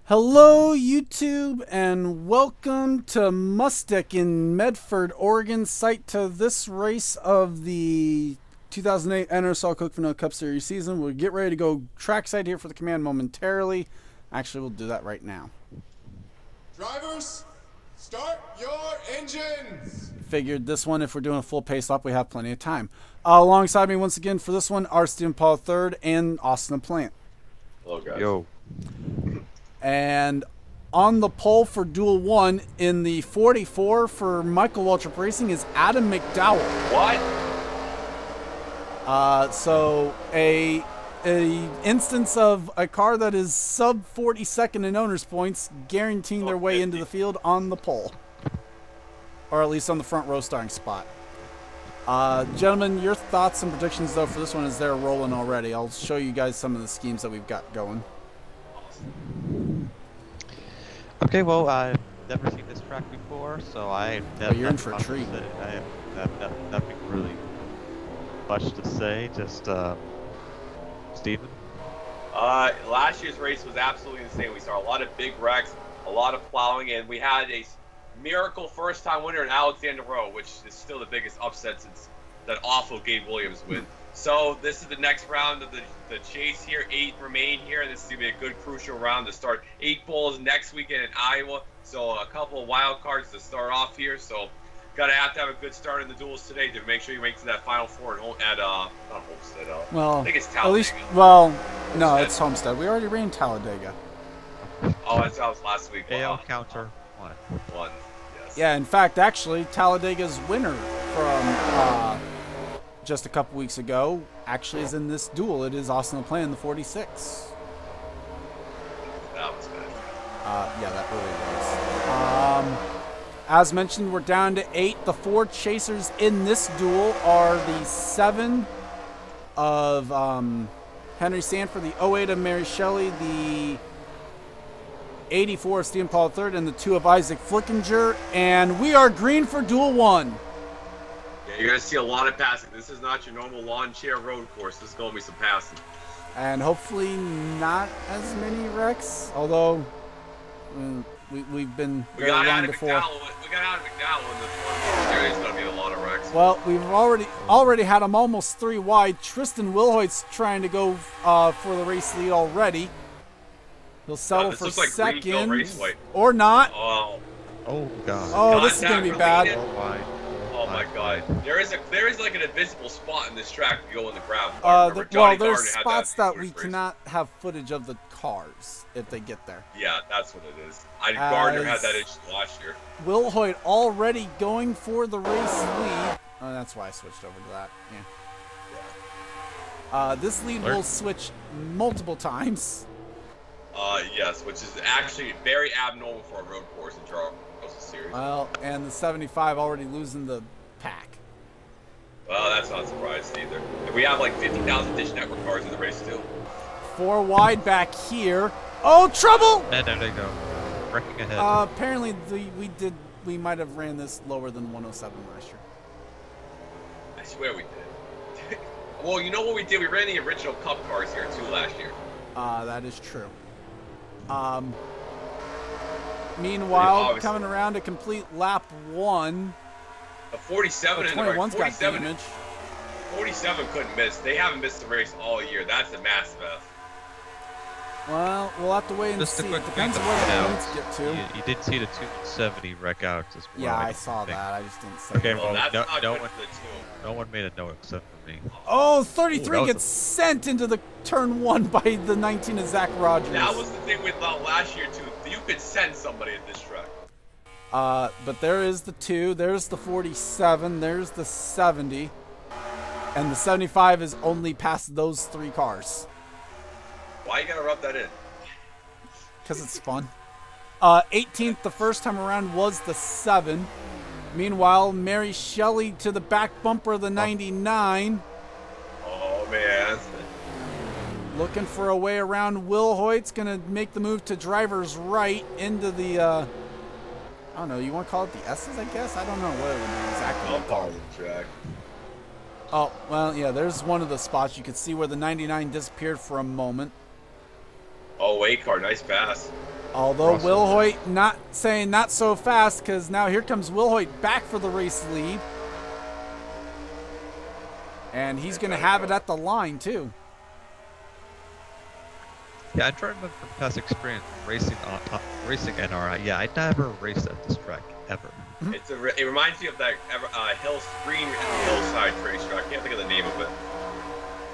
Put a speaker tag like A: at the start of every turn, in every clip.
A: Hello, YouTube, and welcome to Mustek in Medford, Oregon, site to this race of the 2008 NRSL Coke Vanilla Cup Series season. We'll get ready to go trackside here for the command momentarily. Actually, we'll do that right now.
B: Drivers, start your engines!
A: Figured this one, if we're doing a full pace lap, we have plenty of time. Alongside me once again for this one are Stephen Paul III and Austin Plant.
C: Hello, guys.
D: Yo.
A: And on the pole for Duel 1 in the 44 for Michael Waltrip Racing is Adam McDowell.
C: What?
A: So a instance of a car that is sub 42nd in owners points guaranteeing their way into the field on the pole. Or at least on the front row starting spot. Gentlemen, your thoughts and predictions though for this one as they're rolling already. I'll show you guys some of the schemes that we've got going.
D: Okay, well, I've never seen this track before, so I have
A: you're in for a treat.
D: I have nothing really much to say. Just, Steven?
C: Last year's race was absolutely insane. We saw a lot of big wrecks, a lot of plowing, and we had a miracle first-time winner in Alexander Rowe, which is still the biggest upset since that awful Gabe Williams win. So this is the next round of the chase here. 8 remain here. This is going to be a good crucial round to start 8 bulls next weekend in Iowa. So a couple of wild cards to start off here. So gotta have to have a good start in the duels today to make sure you make it to that final 4 at not Homestead.
A: Well,
C: I think it's Talladega.
A: At least, well, no, it's Homestead. We already ran Talladega.
C: Oh, that was last week.
D: AL counter 1.
C: Yes.
A: Yeah, in fact, actually, Talladega's winner from just a couple weeks ago actually is in this duel. It is Austin LaPlante in the 46.
C: That was bad.
A: Yeah, that really was. As mentioned, we're down to 8. The 4 chasers in this duel are the 7 of Henry Sanford, the 08 of Mary Shelley, the 84 of Stephen Paul III, and the 2 of Isaac Flickinger. And we are green for Duel 1.
C: Yeah, you're going to see a lot of passing. This is not your normal lawn chair road course. This is going to be some passing.
A: And hopefully not as many wrecks, although we've been very long before.
C: We got out of McDowell in the front. There is going to be a lot of wrecks.
A: Well, we've already had them almost 3 wide. Tristan Wilhoit's trying to go for the race lead already. He'll settle for second, or not.
C: Oh
D: God.
A: Oh, this is going to be bad.
C: Oh my God! There is like an invisible spot in this track if you go in the gravel.
A: Well, there's spots that we cannot have footage of the cars if they get there.
C: Yeah, that's what it is. Gardner had that issue last year.
A: Will Hoyt already going for the race lead. Oh, that's why I switched over to that. Yeah. This lead will switch multiple times.
C: Yes, which is actually very abnormal for a road course in Charles series.
A: Well, and the 75 already losing the pack.
C: Well, that's not surprising either. And we have like 50,000 Dish Network cars in the race too.
A: 4 wide back here. Oh, trouble!
D: And there they go. Wrecking ahead.
A: Apparently we might have ran this lower than 107 last year.
C: I swear we did. Well, you know what we did? We ran the original Cup cars here too last year.
A: That is true. Meanwhile, coming around to complete lap 1.
C: A 47 in the
A: 21's got damage.
C: 47 couldn't miss. They haven't missed the race all year. That's a massive F.
A: Well, we'll have to wait and see. It depends on where the points get to.
D: You did see the 270 wreck out as well.
A: Yeah, I saw that. I just didn't say
D: okay,
A: that.
D: well, no one made a note except for me.
A: Oh, 33 gets sent into the turn 1 by the 19 of Zach Rogers.
C: That was the thing we thought last year, too. You could send somebody at this track.
A: But there is the 2. There's the 47. There's the 70. And the 75 is only past those 3 cars.
C: Why you gotta rub that in?
A: Because it's fun. 18th the first time around was the 7. Meanwhile, Mary Shelley to the back bumper of the 99.
C: Oh, man.
A: Looking for a way around. Will Hoyt's going to make the move to driver's right into the, I don't know, you want to call it the S's, I guess? I don't know what it would be exactly called.
C: Track.
A: Oh, well, yeah, there's one of the spots. You could see where the 99 disappeared for a moment.
C: Oh, wait, car, nice pass.
A: Although
D: Russell.
A: Will Hoyt not saying not so fast, because now here comes Will Hoyt back for the race lead. And he's going to have it at the line, too.
D: Yeah, I'm trying to remember from past experience racing racing NRI. Yeah, I never raced at this track ever.
C: It reminds me of that hillside racetrack. I can't think of the name of it.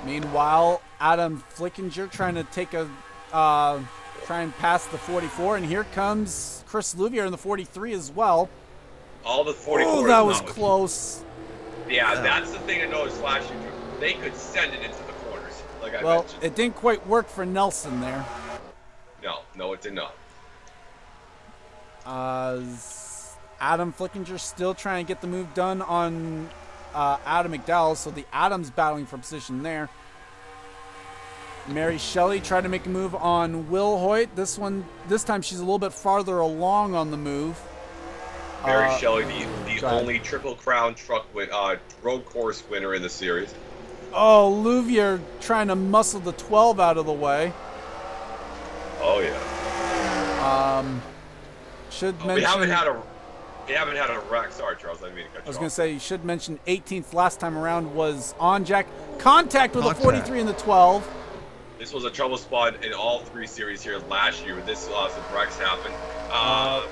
A: Meanwhile, Adam Flickinger trying to take a try and pass the 44, and here comes Chris Louvier in the 43 as well.
C: All the 44.
A: Oh, that was close.
C: Yeah, that's the thing I noticed last year. They could send it into the corners, like I
A: Well,
C: mentioned.
A: it didn't quite work for Nelson there.
C: No, it did not.
A: Adam Flickinger still trying to get the move done on Adam McDowell, so the Adams battling for position there. Mary Shelley tried to make a move on Will Hoyt. This time she's a little bit farther along on the move.
C: Mary Shelley, the only Triple Crown road course winner in the series.
A: Oh, Louvier trying to muscle the 12 out of the way.
C: Oh yeah.
A: Should mention.
C: We haven't had a wreck. Sorry, Charles. I didn't mean to cut you off.
A: I was going to say, you should mention 18th last time around was on Jack. Contact with the 43 and the 12.
C: This was a trouble spot in all 3 series here last year. This some wrecks happened.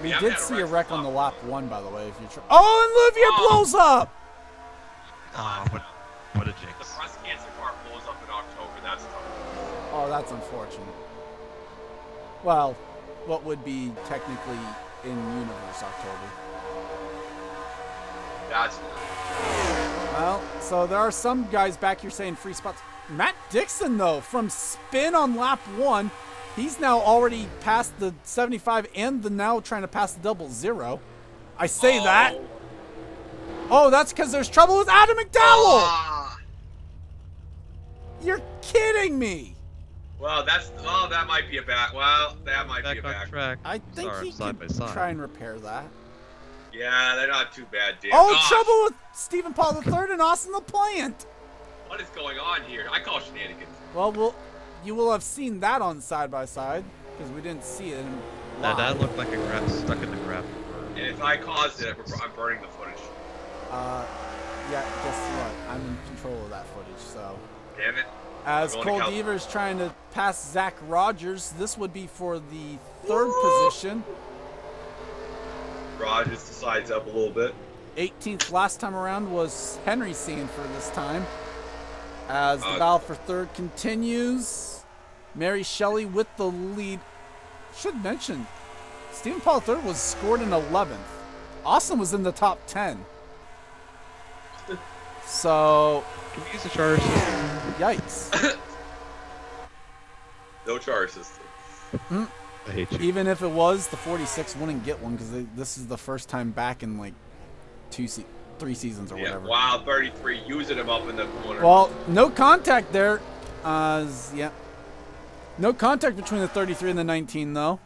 A: We did see a wreck on the lap 1, by the way. If you and Louvier blows up.
D: What a jinx.
C: The breast cancer car blows up in October. That's tough.
A: Oh, that's unfortunate. Well, what would be technically in universe October.
C: That's
A: Well, so there are some guys back here saying free spots. Matt Dixon, though, from spin on lap 1, he's now already past the 75 and now trying to pass the 00. I say that. Oh, that's because there's trouble with Adam McDowell. You're kidding me.
C: Well, that might be a back. Well, that might be a back.
D: Track.
A: I think he can try and repair that.
C: Yeah, they're not too bad, Dan.
A: Trouble with Stephen Paul III and Austin LaPlante.
C: What is going on here? I call shenanigans.
A: Well, you will have seen that on side by side because we didn't see it.
D: That looked like a grab stuck in the grab.
C: And if I caused it, I'm burning the footage.
A: Yeah, guess what? I'm in control of that footage, so.
C: Damn it.
A: As Cole Devers trying to pass Zach Rogers, this would be for the 3rd position.
C: Rogers decides up a little bit.
A: 18th last time around was Henry Sanford this time. As the battle for 3rd continues, Mary Shelley with the lead. Should mention, Stephen Paul III was scored in 11th. Austin was in the top 10. So,
D: can we use the charter system?
A: Yikes.
C: No charter system.
D: I hate you.
A: Even if it was, the 46 wouldn't get one because this is the first time back in like 3 seasons or whatever.
C: Wow, 33, using him up in the corner.
A: Well, no contact there. Yeah. No contact between the 33 and the 19, though.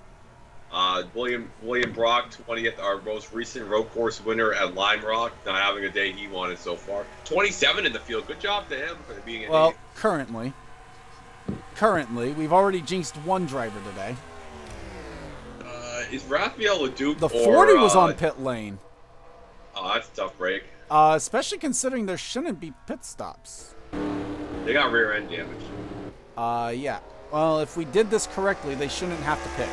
C: William Brock, 20th, our most recent road course winner at Lime Rock, not having a day he wanted so far. 27 in the field. Good job to him for being in.
A: Well, currently, we've already jinxed one driver today.
C: Is Raphael Leduc
A: the 40 was on pit lane.
C: Oh, that's a tough break.
A: Especially considering there shouldn't be pit stops.
C: They got rear end damage.
A: Yeah. Well, if we did this correctly, they shouldn't have to pit.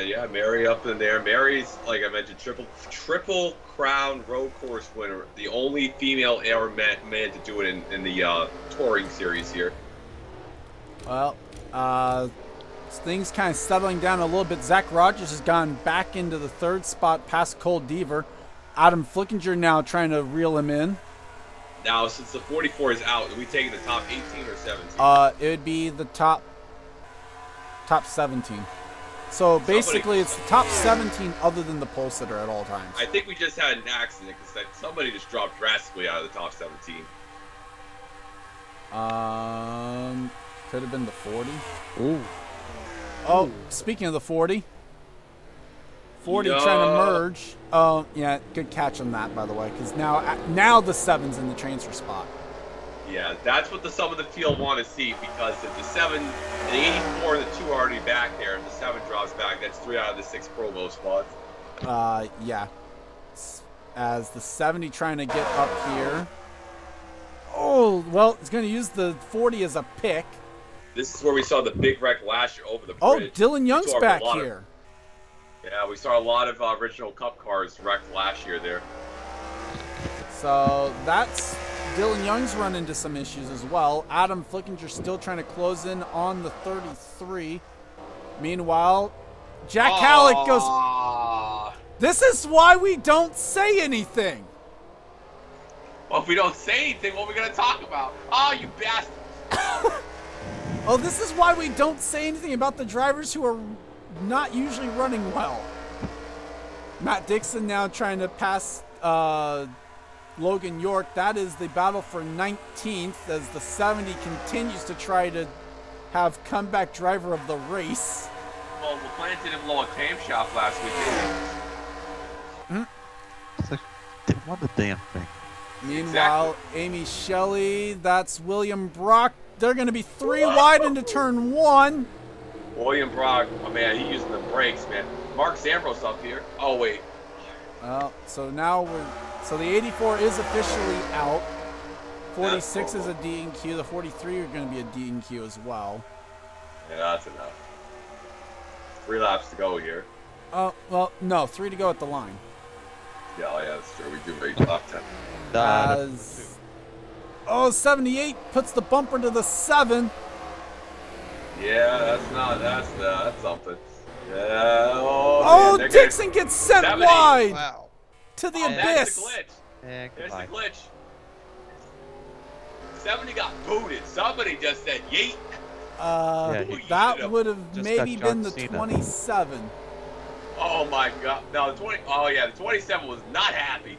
C: Yeah, Mary up in there. Mary's, like I mentioned, triple crown road course winner. The only female ever man to do it in the touring series here.
A: Well, things kind of settling down a little bit. Zach Rogers has gone back into the 3rd spot past Cole Deaver. Adam Flickinger now trying to reel him in.
C: Now, since the 44 is out, are we taking the top 18 or 17?
A: It would be the top 17. So basically, it's the top 17 other than the pole sitter at all times.
C: I think we just had an accident because somebody just dropped drastically out of the top 17.
A: Could have been the 40.
D: Ooh.
A: Oh, speaking of the 40. 40 trying to merge. Oh, yeah, good catch on that, by the way, because now the 7's in the transfer spot.
C: Yeah, that's what some of the field want to see, because if the 7, the 84 and the 2 are already back there, and the 7 drops back, that's 3 out of the 6 Pro Bowl spots.
A: Yeah. As the 70 trying to get up here. Oh, well, it's going to use the 40 as a pick.
C: This is where we saw the big wreck last year over the
A: Oh,
C: bridge.
A: Dylan Young's back here.
C: Yeah, we saw a lot of original Cup cars wrecked last year there.
A: So that's Dylan Young's run into some issues as well. Adam Flickinger still trying to close in on the 33. Meanwhile, Jack Halleck goes, this is why we don't say anything.
C: Well, if we don't say anything, what are we going to talk about? Oh, you bastard.
A: Oh, this is why we don't say anything about the drivers who are not usually running well. Matt Dixon now trying to pass Logan York. That is the battle for 19th as the 70 continues to try to have comeback driver of the race.
C: Well, LaPlante didn't blow a camshaft last week, did he?
D: It's like, they won the damn thing.
A: Meanwhile, Amy Shelley, that's William Brock. They're going to be 3 wide into turn 1.
C: William Brock, oh man, he's using the brakes, man. Mark Zambros up here. Oh, wait.
A: Well, so now so the 84 is officially out. 46 is a D&Q. The 43 are going to be a D&Q as well.
C: Yeah, that's enough. 3 laps to go here.
A: Oh, well, no, 3 to go at the line.
C: Yeah, that's true. We do make lap 10.
A: As 78 puts the bumper to the 7.
C: Yeah, that's something. Yeah.
A: Oh, man, Dixon gets sent
C: 70.
A: wide.
D: Wow.
A: To the
C: That's
A: abyss.
C: the glitch.
D: And
C: There's
D: goodbye.
C: the glitch. 70 got booted. Somebody just said yeet.
A: That would have
D: just
A: maybe
D: got John
A: been the
D: Cena.
A: 27.
C: Oh my god. No, the 20. Oh yeah, the 27 was not happy.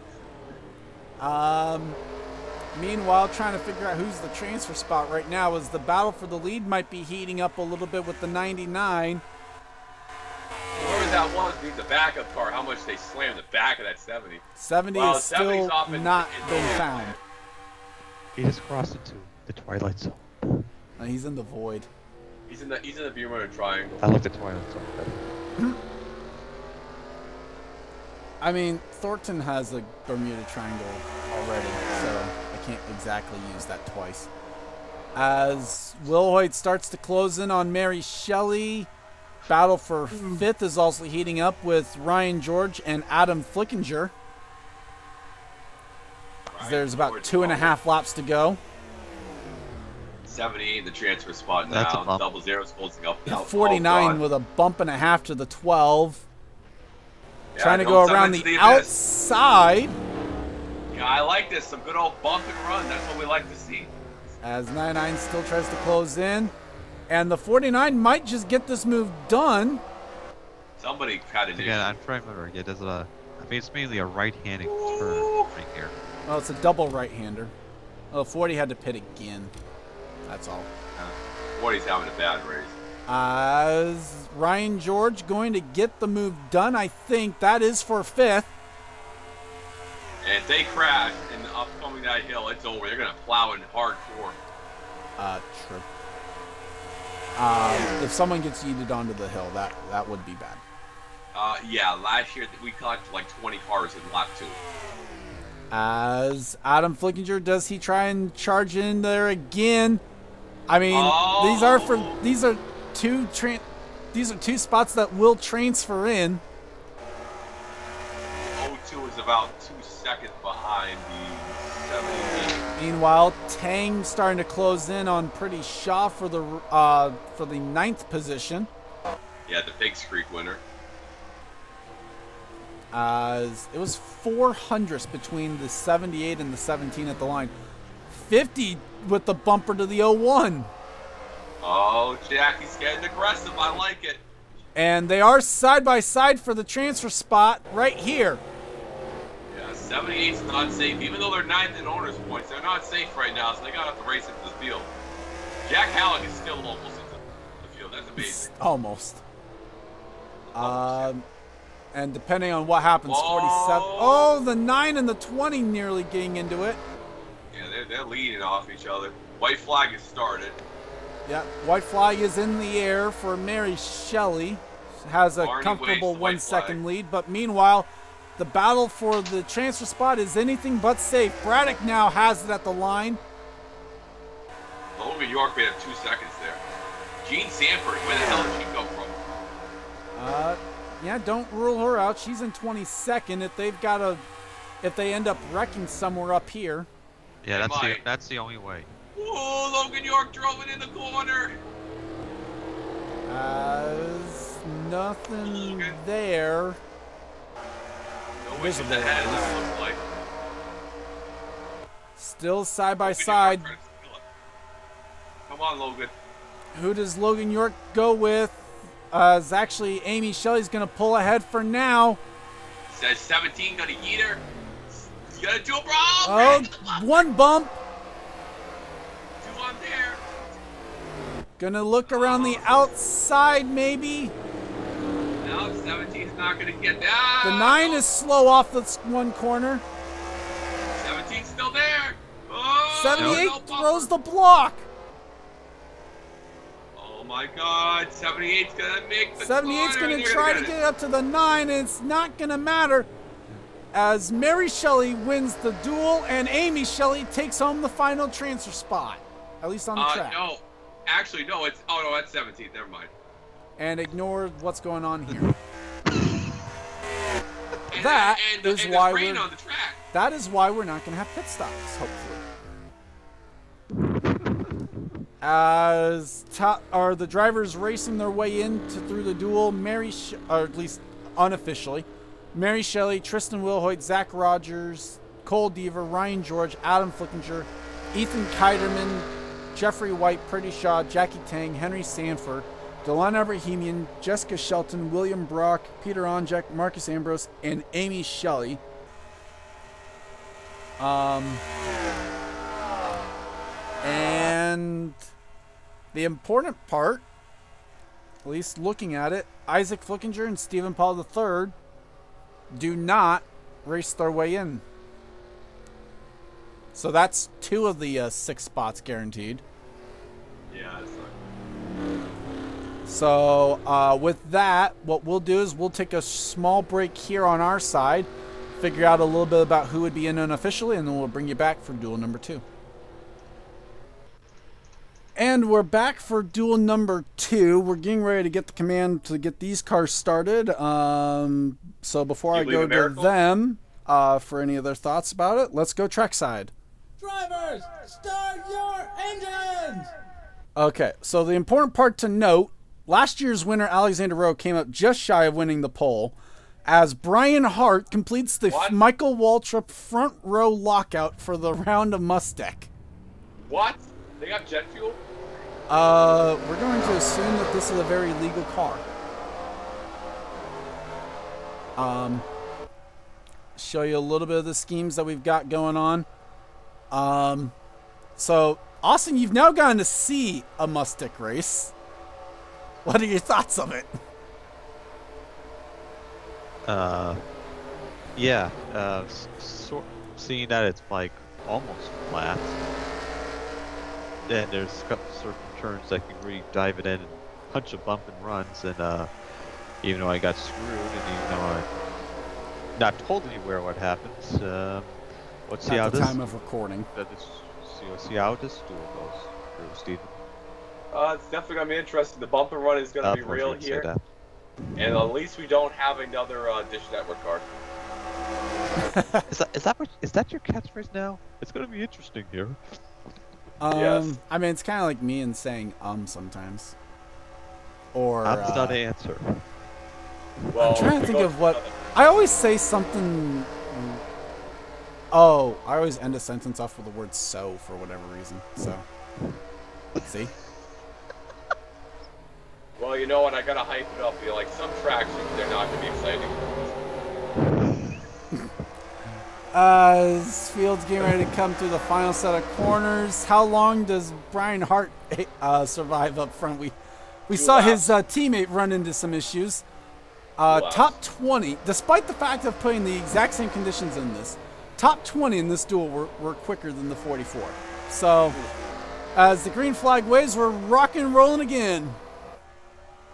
A: Meanwhile, trying to figure out who's the transfer spot right now as the battle for the lead might be heating up a little bit with the 99.
C: Whoever that was being the backup car, how much they slammed the back of that 70.
A: 70
C: Well,
A: is still
C: 70's off in-
A: not
C: in
A: been
C: the-
A: found.
D: He just crossed into the Twilight Zone.
A: He's in the void.
C: He's in the Bermuda Triangle.
D: I like the Twilight Zone better.
A: I mean, Thornton has a Bermuda Triangle already, so I can't exactly use that twice. As Will Hoyt starts to close in on Mary Shelley, battle for 5th is also heating up with Ryan George and Adam Flickinger. There's about 2.5 laps to go.
C: 70 in the transfer spot
D: That's
C: now.
D: a bump.
C: Double zeros closing up now.
A: 49 with a bump and a half to the 12.
C: Yeah,
A: Trying to
C: don't
A: go around
C: send it
A: the
C: to abyss.
A: outside.
C: Yeah, I like this. Some good old bump and run. That's what we like to see.
A: As 99 still tries to close in. And the 49 might just get this move done.
C: Somebody had an
D: Again,
C: issue.
D: I'm trying to remember. Yeah, there's I mean, it's mainly a right-handed turn right here.
A: Well, it's a double right-hander. Oh, 40 had to pit again. That's all.
C: 40's having a bad race.
A: As Ryan George going to get the move done, I think that is for 5th.
C: And if they crash in the upcoming that hill, it's over. They're going to plow in hardcore.
A: True. If someone gets yeeted onto the hill, that would be bad.
C: Yeah, last year we collected like 20 cars in lap 2.
A: As Adam Flickinger, does he try and charge in there again? I mean, these are two spots that will transfer in.
C: 02 is about 2 seconds behind the 78.
A: Meanwhile, Tang starting to close in on Pretty Shaw for the 9th position.
C: Yeah, the big streak winner.
A: As it was 400ths between the 78 and the 17 at the line. 50 with the bumper to the 01.
C: Oh, Jackie's getting aggressive. I like it.
A: And they are side by side for the transfer spot right here.
C: Yeah, 78's not safe. Even though they're 9th in owners points, they're not safe right now, so they got to have to race into the field. Jack Halleck is still almost into the field. That's amazing.
A: Almost. And depending on what happens, 47. Oh, the 9 and the 20 nearly getting into it.
C: Yeah, they're leading off each other. White flag has started.
A: Yeah, white flag is in the air for Mary Shelley. Has a
C: Barney
A: comfortable
C: waves the white
A: 1 second
C: flag.
A: lead, but meanwhile, the battle for the transfer spot is anything but safe. Braddock now has it at the line.
C: Logan York made up 2 seconds there. Jean Sanford, where the hell did she come from?
A: Yeah, don't rule her out. She's in 22nd. If they end up wrecking somewhere up here.
D: Yeah,
C: They
D: that's the only way.
C: Whoa, Logan York drove it in the corner.
A: Nothing
C: Logan.
A: there.
C: No way she's ahead, it doesn't look like.
A: Still side by
C: Logan York
A: side.
C: trying to steal it. Come on, Logan.
A: Who does Logan York go with? Is actually Amy Shelley's going to pull ahead for now.
C: Says 17, gonna eat her. You gotta do a bro.
A: Oh, one bump.
C: 2 on there.
A: Gonna look around the outside, maybe.
C: No, 17's not gonna get that.
A: The 9 is slow off this one corner.
C: 17's still there. Oh,
A: 78
C: no bumper.
A: throws the block.
C: Oh my God, 78's gonna make the
A: 78's
C: corner.
A: gonna
C: They're
A: try to
C: get
A: get up to the 9, and it's not gonna matter as Mary Shelley wins the duel and Amy Shelley takes home the final transfer spot, at least on the track.
C: No, actually, no. It's that's 17. Never mind.
A: And ignore what's going on here.
C: And,
A: That
C: and
A: is
C: there's
A: why
C: rain
A: we're-
C: on the track.
A: That is why we're not gonna have pit stops, hopefully. As the drivers racing their way through the duel, or at least unofficially, Mary Shelley, Tristan Wilhoit, Zach Rogers, Cole Deaver, Ryan George, Adam Flickinger, Ethan Keiderman, Jeffrey White, Pretty Shaw, Jackie Tang, Henry Sanford, Delana Brahimian, Jessica Shelton, William Brock, Peter Onjek, Marcus Ambrose, and Amy Shelley. And the important part, at least looking at it, Isaac Flickinger and Stephen Paul III do not race their way in. So that's 2 of the 6 spots guaranteed.
C: Yeah, it's like.
A: So with that, what we'll do is we'll take a small break here on our side, figure out a little bit about who would be in unofficially, and then we'll bring you back for duel number 2. And we're back for duel number 2. We're getting ready to get the command to get these cars started. So before I go to them, for any other thoughts about it, let's go trackside.
E: Drivers, start your engines!
A: Okay, so the important part to note, last year's winner, Alexander Rowe, came up just shy of winning the pole, as Brian Hart completes the Michael Waltrip front row lockout for the round of Mustek.
C: What? They got jet fuel?
A: We're going to assume that this is a very legal car. Show you a little bit of the schemes that we've got going on. So, Austin, you've now gotten to see a Mustek race. What are your thoughts of it?
D: Seeing that it's like almost flat, and there's certain turns that can really dive it in and punch a bump and runs, and even though I got screwed, and even though I'm not totally aware what happens, let's see how
A: At the
D: this
A: time of recording.
D: see how this duel goes through, Steven.
C: It's definitely gonna be interesting. The bump and run is gonna be real here,
D: That.
C: and at least we don't have another Dish Network card.
D: Is that your catchphrase now? It's gonna be interesting here.
C: Yes.
A: I mean, it's kind of like me and saying sometimes. Or
D: That's not an answer.
C: Well,
A: I'm trying to think of what I always say something. Oh, I always end a sentence off with the word "so" for whatever reason. So, let's see.
C: Well, you know what? I gotta hype it up. You know, like some tracks, they're not gonna be exciting.
A: This field's getting ready to come through the final set of corners. How long does Brian Hart survive up front? We saw his teammate run into some issues. Top 20, despite the fact of putting the exact same conditions in this, top 20 in this duel were quicker than the 44. So, as the green flag waves, we're rocking and rolling again.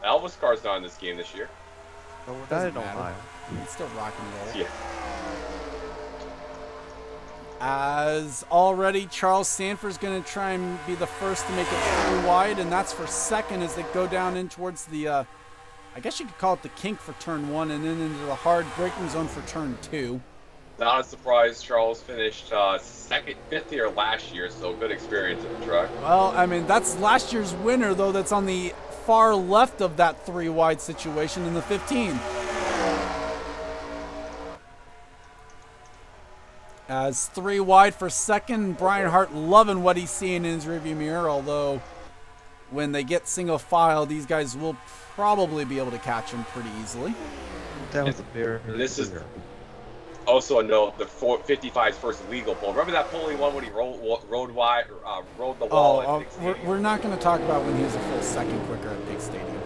C: Elvis car's not in this game this year.
D: But we're not
A: Doesn't
D: in
A: matter.
D: Ohio.
A: It's still rock and roll.
C: Yeah.
A: As already, Charles Sanford's going to try and be the first to make it 3 wide, and that's for second as they go down in towards the, I guess you could call it the kink for turn 1, and then into the hard braking zone for turn 2.
C: Not a surprise, Charles finished fifth here last year, so good experience at the track.
A: Well, I mean, that's last year's winner, though, that's on the far left of that 3 wide situation in the 15. As 3 wide for second, Brian Hart loving what he's seeing in his rearview mirror, although when they get single file, these guys will probably be able to catch him pretty easily.
D: That was a bear.
C: This is also a note, the 55's first legal pull. Remember that pole he won when he rode the wall at Big Stadium?
A: We're not going to talk about when he was a full second quicker at Big Stadium.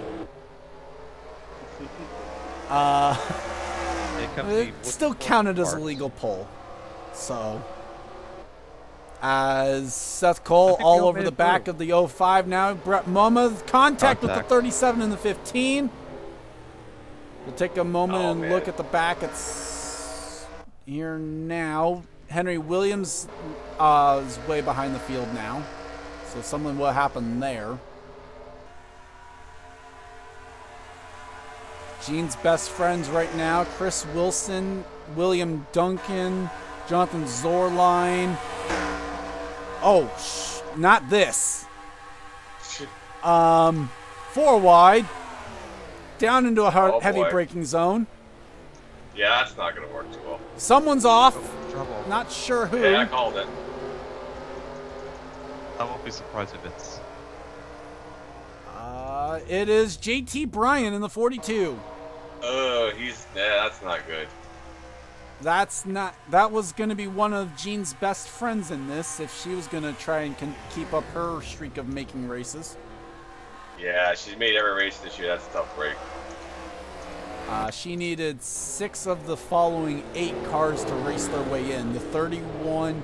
A: It still counted as a legal pull. So, as Seth Cole all over the back of the 05 now. Brett Moma, contact with the 37 and the 15. We'll take a moment and look at the back. It's here now. Henry Williams is way behind the field now. So something will happen there. Gene's best friends right now, Chris Wilson, William Duncan, Jonathan Zorline. Oh, not this. 4 wide. Down into a heavy braking zone.
C: Yeah, that's not going to work too well.
A: Someone's off.
D: Trouble.
A: Not sure who.
C: Yeah, I called it.
D: I won't be surprised if it's...
A: It is JT Bryan in the 42.
C: That's not good.
A: That was going to be one of Jean's best friends in this if she was going to try and keep up her streak of making races.
C: Yeah, she's made every race this year. That's a tough break.
A: She needed 6 of the following 8 cars to race their way in. The 31,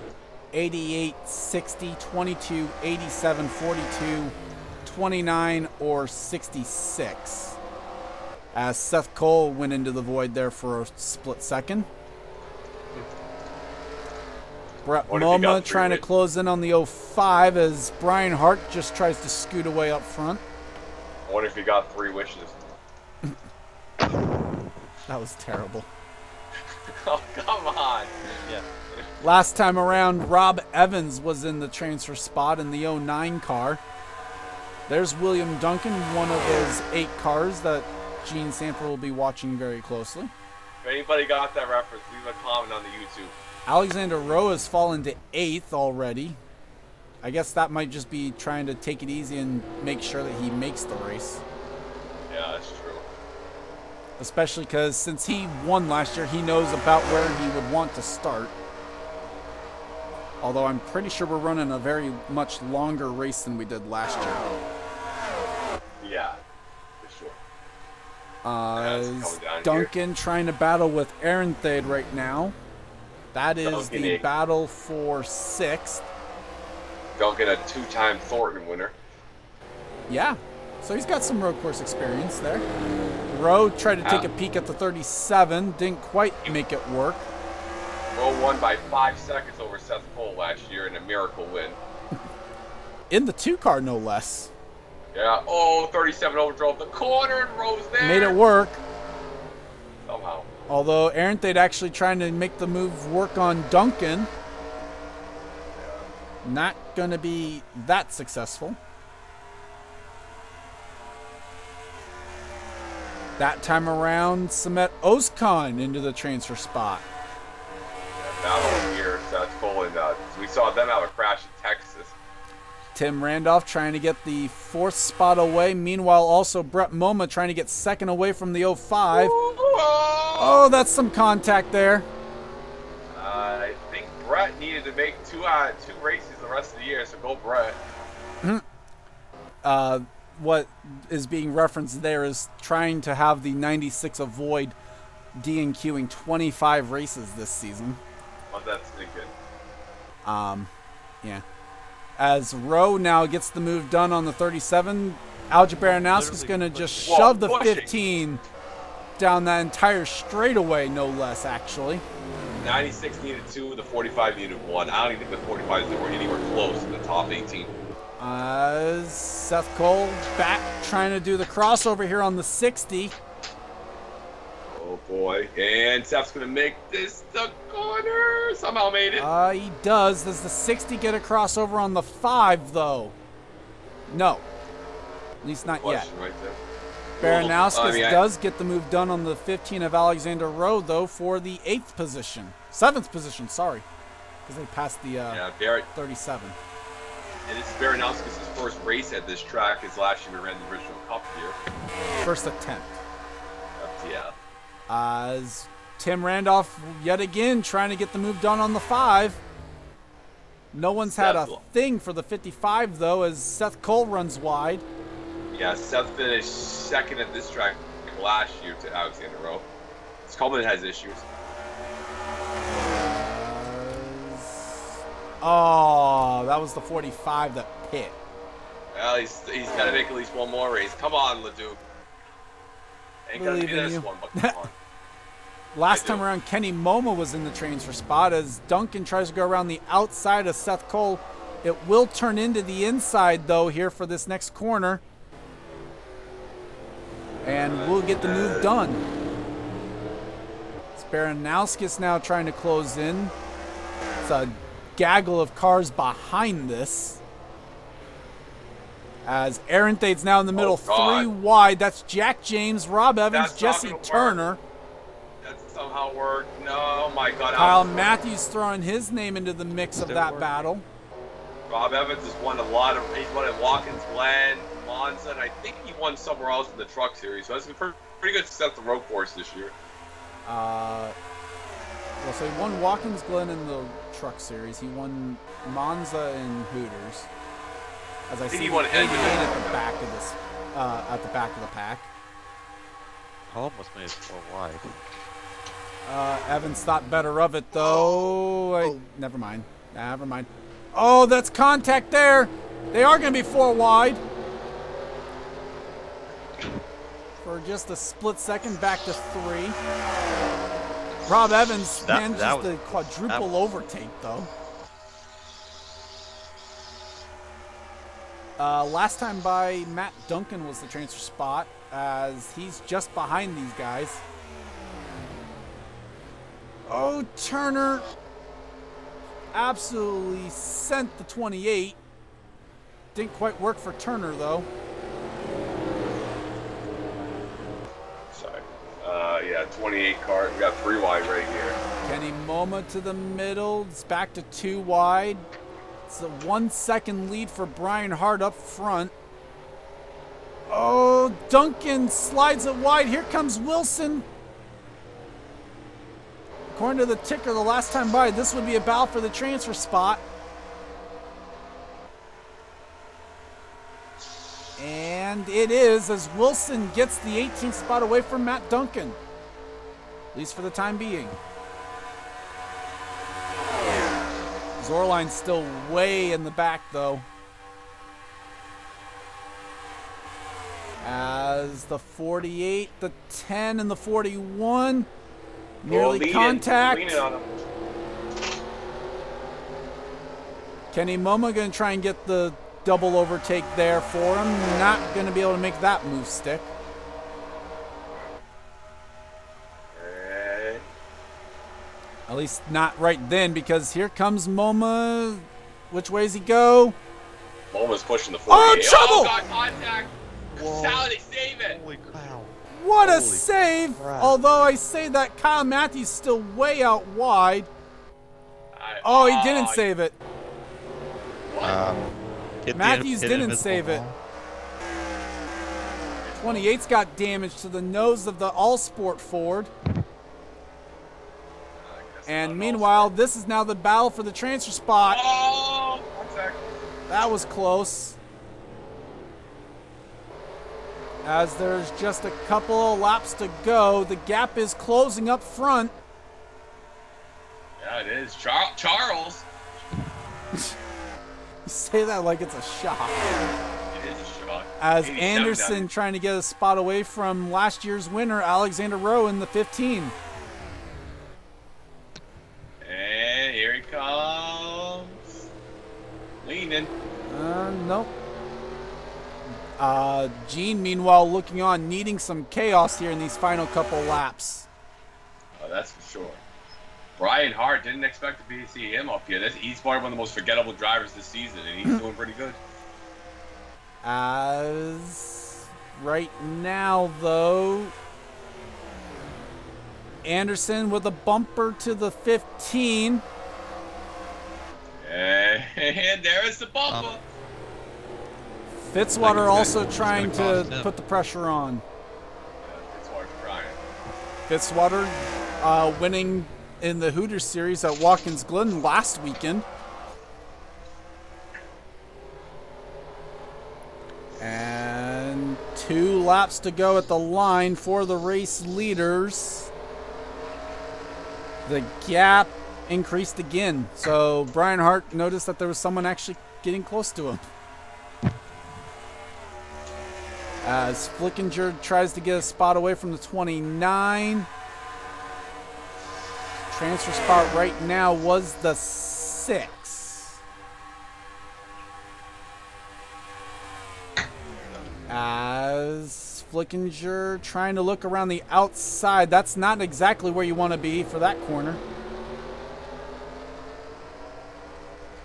A: 88, 60, 22, 87, 42, 29, or 66. As Seth Cole went into the void there for a split second. Brett Moma trying to close in on the 05 as Brian Hart just tries to scoot away up front.
C: I wonder if he got 3 wishes.
A: That was terrible.
C: Oh, come on.
D: Yeah.
A: Last time around, Rob Evans was in the transfer spot in the 09 car. There's William Duncan, one of those 8 cars that Gene Sanford will be watching very closely.
C: If anybody got that reference, leave a comment on the YouTube.
A: Alexander Rowe has fallen to 8th already. I guess that might just be trying to take it easy and make sure that he makes the race.
C: Yeah, that's true.
A: Especially because since he won last year, he knows about where he would want to start. Although I'm pretty sure we're running a very much longer race than we did last year.
C: Yeah, for sure.
A: Duncan trying to battle with Aaron Thade right now. That is
C: Duncan
A: the battle for 6th.
C: Duncan, a 2-time Thornton winner.
A: Yeah, so he's got some road course experience there. Rowe tried to take a peek at the 37, didn't quite make it work.
C: Rowe won by 5 seconds over Seth Cole last year in a miracle win.
A: In the 2 car, no less.
C: Yeah, 37 overdrove the corner and Rowe's there.
A: Made it work.
C: Somehow.
A: Although Aaron Thade actually trying to make the move work on Duncan. Not going to be that successful. That time around, Samet Ozkan into the transfer spot.
C: Battle here, Seth Cole, and we saw them have a crash in Texas.
A: Tim Randolph trying to get the 4th spot away. Meanwhile, also Brett Moma trying to get 2nd away from the 05. Oh, that's some contact there.
C: I think Brett needed to make 2 races the rest of the year, so go Brett.
A: What is being referenced there is trying to have the 96 avoid DNQing 25 races this season.
C: let that sink in.
A: Yeah. As Rowe now gets the move done on the 37, Alger Baranowski's going to just shove the 15 down that entire straightaway, no less, actually.
C: 96 needed 2, the 45 needed 1. I don't even think the 45s were anywhere close to the top 18.
A: Seth Cole back trying to do the crossover here on the 60.
C: Oh boy. And Seth's going to make this the corner. Somehow made it.
A: He does. Does the 60 get a crossover on the 5, though? No. At least not yet.
C: Question right there.
A: Baranowskis does get the move done on the 15 of Alexander Rowe, though, for the 8th position. 7th position, sorry. Because they passed the 37.
C: And this is Baranowskis' first race at this track, as last year we ran the original Cup here.
A: First attempt.
C: Yeah.
A: As Tim Randolph, yet again, trying to get the move done on the 5. No one's had a thing for the 55, though, as Seth Cole runs wide.
C: Yeah, Seth finished second at this track last year to Alexander Rowe. Coleman has issues.
A: Oh, that was the 45 that hit.
C: Well, he's got to make at least one more race. Come on, Leduc. Ain't gonna be this one, but come on.
A: Last time around, Kenny Momo was in the transfer spot as Duncan tries to go around the outside of Seth Cole. It will turn into the inside, though, here for this next corner. And we'll get the move done. Baranowskis now trying to close in. It's a gaggle of cars behind this. As Aaron Thade's now in the middle, 3 wide. That's Jack James, Rob Evans, Jesse Turner.
C: That somehow worked. No, my God.
A: Kyle Matthews throwing his name into the mix of that battle.
C: Rob Evans has won he's won at Watkins Glen, Monza, and I think he won somewhere else in the truck series. So that's a pretty good success at the road course this year.
A: Well, so he won Watkins Glen in the truck series. He won Monza and Hooters. As I see, he won 88 at the back of this, at the back of the pack.
D: Almost made it 4 wide.
A: Evans thought better of it, though. Never mind. Never mind. Oh, that's contact there. They are going to be 4 wide. For just a split second, back to 3. Rob Evans manages the quadruple overtake, though. Last time by, Matt Duncan was the transfer spot, as he's just behind these guys. Oh, Turner absolutely sent the 28. Didn't quite work for Turner, though.
C: Sorry. Yeah, 28 car. We got 3 wide right here.
A: Kenny Moma to the middle. It's back to 2 wide. It's a 1 second lead for Brian Hart up front. Oh, Duncan slides it wide. Here comes Wilson. According to the ticker, the last time by, this would be a battle for the transfer spot. And it is, as Wilson gets the 18th spot away from Matt Duncan. At least for the time being. Zorline's still way in the back, though. As the 48, the 10, and the 41 nearly contact. Kenny Momo going to try and get the double overtake there for him. Not going to be able to make that move stick. At least not right then, because here comes Moma. Which way does he go?
C: Moma's pushing the 48.
A: Oh, trouble!
C: Oh, God, contact! How they save it?
D: Holy cow.
A: What a save! Although I say that Kyle Matthews still way out wide. Oh, he didn't save it. Matthews didn't save it. 28's got damage to the nose of the All-Sport Ford. And meanwhile, this is now the battle for the transfer spot.
C: Oh, contact.
A: That was close. As there's just a couple of laps to go, the gap is closing up front.
C: Yeah, That is Charles.
A: You say that like it's a shock.
C: It is a shock.
A: As
C: 87
A: Anderson
C: now.
A: trying to get a spot away from last year's winner, Alexander Rowe, in the 15.
C: And here he comes. Leaning.
A: Nope. Gene, meanwhile, looking on, needing some chaos here in these final couple laps.
C: Oh, that's for sure. Brian Hart, didn't expect to see him up here. He's probably one of the most forgettable drivers this season, and he's doing pretty good.
A: As right now, though, Anderson with a bumper to the 15.
C: And there is the bumper.
A: Fitzwater also trying
D: it's gonna
A: to
D: cost him.
A: put the pressure on.
C: It's hard to try.
A: Fitzwater winning in the Hooters series at Watkins Glen last weekend. And 2 laps to go at the line for the race leaders. The gap increased again. So Brian Hart noticed that there was someone actually getting close to him. As Flickinger tries to get a spot away from the 29. Transfer spot right now was the 6. As Flickinger trying to look around the outside. That's not exactly where you want to be for that corner.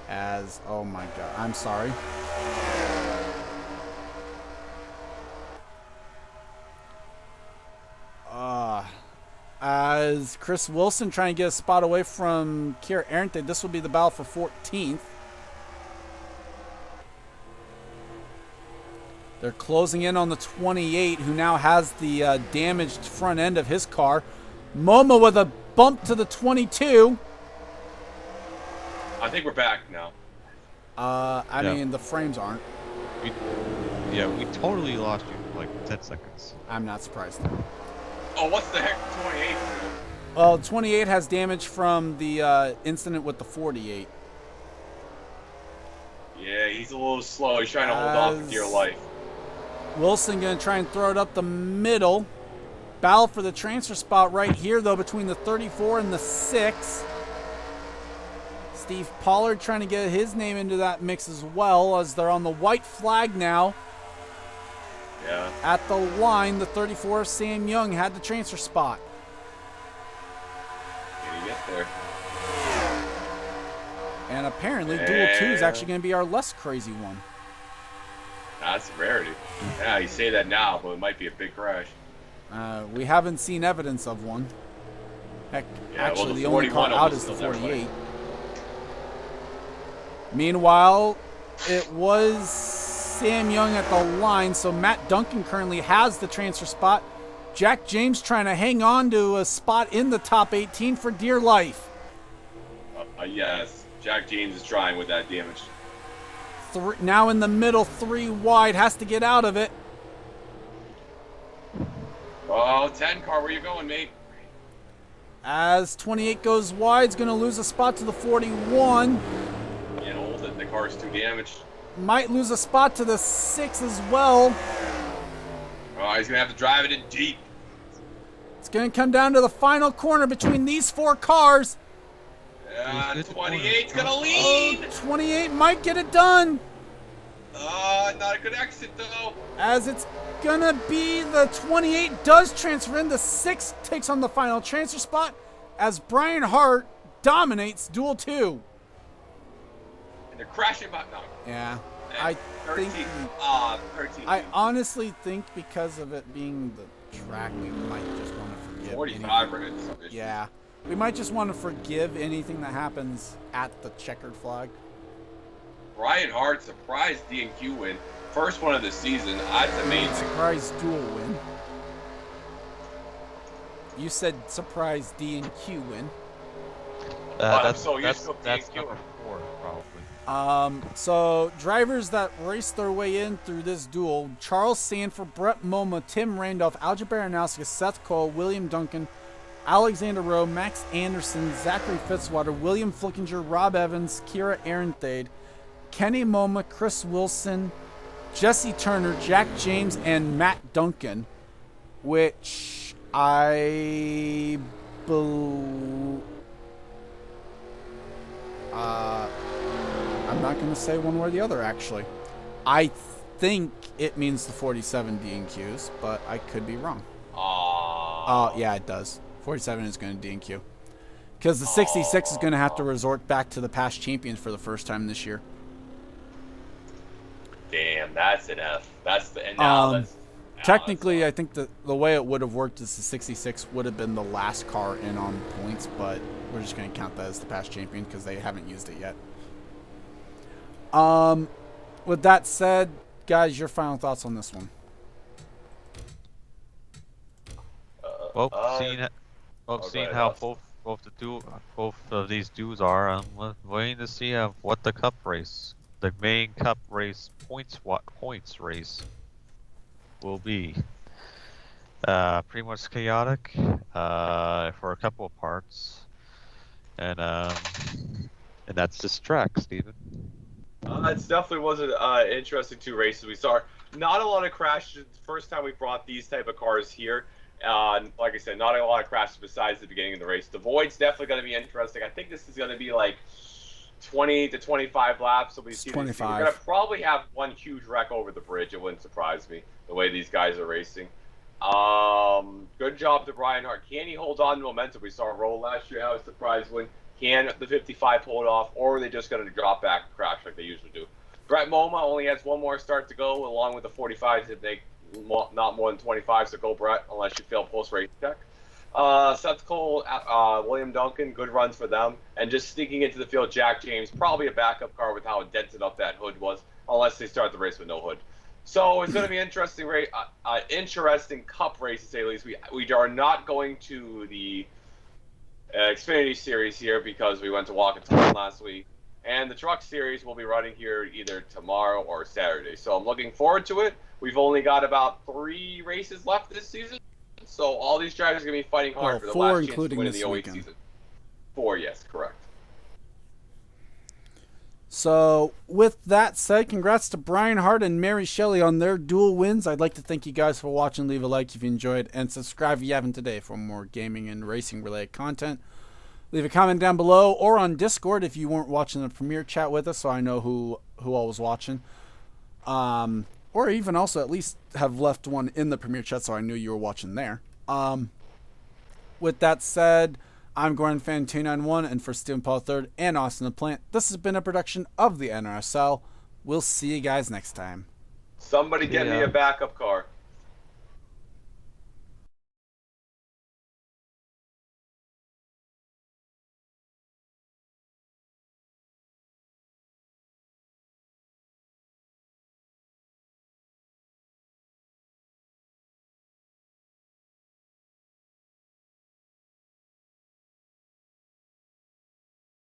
A: As, oh my God, I'm sorry. As Chris Wilson trying to get a spot away from Kira Arrington. This will be the battle for 14th. They're closing in on the 28, who now has the damaged front end of his car. Momo with a bump to the 22.
C: I think we're back now.
A: I
D: Yeah.
A: mean, the frames aren't.
D: We totally lost you for like 10 seconds.
A: I'm not surprised.
C: Oh, what's the heck? 28.
A: Well, 28 has damage from the incident with the 48.
C: Yeah, he's a little slow. He's trying to hold on for dear life.
A: Wilson going to try and throw it up the middle. Battle for the transfer spot right here, though, between the 34 and the 6. Steve Pollard trying to get his name into that mix as well, as they're on the white flag now.
C: Yeah.
A: At the line, the 34, Sam Young, had the transfer spot.
C: Can he get there?
A: And apparently, Duel 2 is actually going to be our less crazy one.
C: That's a rarity. Yeah, you say that now, but it might be a big crash.
A: We haven't seen evidence of one. Heck,
C: Yeah, well,
A: actually,
C: the
A: the only car
C: 41
A: out
C: almost
A: is the
C: still that
A: 48. Meanwhile, it was Sam Young at the line, so Matt Duncan currently has the transfer spot. Jack James trying to hang on to a spot in the top 18 for dear life.
C: Yes, Jack James is trying with that damage.
A: Now in the middle, 3 wide, has to get out of it.
C: Oh, 10 car, where you going, mate?
A: As 28 goes wide, it's going to lose a spot to the 41.
C: Can't hold it. The car's too damaged.
A: Might lose a spot to the 6 as well.
C: Oh, he's going to have to drive it in deep.
A: It's going to come down to the final corner between these 4 cars.
C: 28's going to lead.
A: 28 might get it done.
C: Not a good exit, though.
A: As it's going to be the 28 does transfer in. The 6 takes on the final transfer spot as Brian Hart dominates Duel 2.
C: And they're crashing back now.
A: Yeah. I
C: 13.
A: think
C: 13.
A: I honestly think because of it being the track, we might just want to forgive
C: 45
A: anything.
C: ran some issues.
A: Yeah. We might just want to forgive anything that happens at the checkered flag.
C: Brian Hart, surprise D&Q win. First one of the season. That's amazing.
A: Surprise duel win. You said surprise D&Q win.
C: That's so used to
D: that's
C: DQ.
D: number 4, probably.
A: So drivers that raced their way in through this duel: Charles Sanford, Brett Moma, Tim Randolph, Algebra Baranowski, Seth Cole, William Duncan, Alexander Rowe, Max Anderson, Zachary Fitzwater, William Flickinger, Rob Evans, Kira Arenthade, Kenny Moma, Chris Wilson, Jesse Turner, Jack James, and Matt Duncan, which I'm not going to say one way or the other, actually. I think it means the 47 DNQs, but I could be wrong. Oh, yeah, it does. 47 is going to DNQ. Because the 66 is going to have to resort back to the past champions for the first time this year.
C: Damn, that's an F. That's the... And now
A: technically, I think the way it would have worked is the 66 would have been the last car in on points, but we're just going to count that as the past champion because they haven't used it yet. With that said, guys, your final thoughts on this one?
D: Well, seeing how both of these duels are, I'm waiting to see what the cup race, the main cup race points race will be. Pretty much chaotic for a couple of parts, and that's this track, Steven.
C: It definitely was an interesting 2 races. We saw not a lot of crashes. First time we brought these type of cars here. Like I said, not a lot of crashes besides the beginning of the race. The Void's definitely going to be interesting. I think this is going to be like 20 to 25 laps. So we see
A: 25.
C: We're going to probably have one huge wreck over the bridge. It wouldn't surprise me the way these guys are racing. Good job to Brian Hart. Can he hold on to momentum? We saw a roll last year. I was surprised when can the 55 hold off, or are they just going to drop back and crash like they usually do? Brett Moma only has one more start to go, along with the 45s to make not more than 25, so go Brett, unless you fail post-race check. Seth Cole, William Duncan, good runs for them. And just sneaking into the field, Jack James, probably a backup car with how dented up that hood was, unless they start the race with no hood. So it's going to be an interesting interesting cup race, to say the least. We are not going to the Xfinity Series here because we went to Walkathon last week. And the Truck Series will be running here either tomorrow or Saturday. So I'm looking forward to it. We've only got about 3 races left this season. So all these drivers are going to be fighting hard for the last chance to win in the 08 season. 4, yes, correct.
A: So, with that said, congrats to Brian Hart and Mary Shelley on their dual wins. I'd like to thank you guys for watching. Leave a like if you enjoyed, and subscribe if you haven't today for more gaming and racing-related content. Leave a comment down below or on Discord if you weren't watching the premiere chat with us, so I know who all was watching. Or even also at least have left one in the premiere chat so I knew you were watching there. With that said, I'm Gordon Fan 291, and for Stephen Paul III and Austin the Plant, this has been a production of the NRSL. We'll see you guys next time.
C: Somebody get me a backup car.